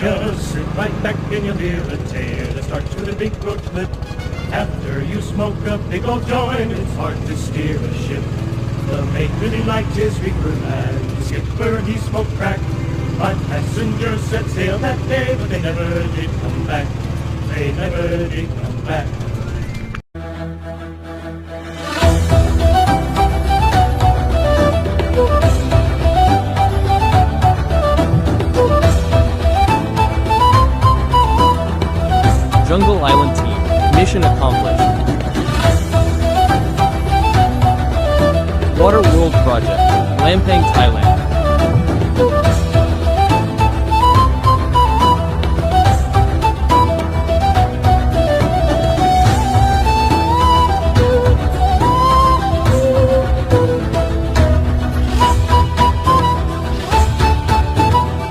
Just sit right back and you'll hear a tale that starts with a big road flip. After you smoke a big old joint, it's hard to steer a ship. The mate really liked his reefer, and the skipper he smoked crack. 5 passengers set sail that day, but they never did come back. They never did come back. Jungle Island Team, mission accomplished. Water World Project, Glamping, Thailand.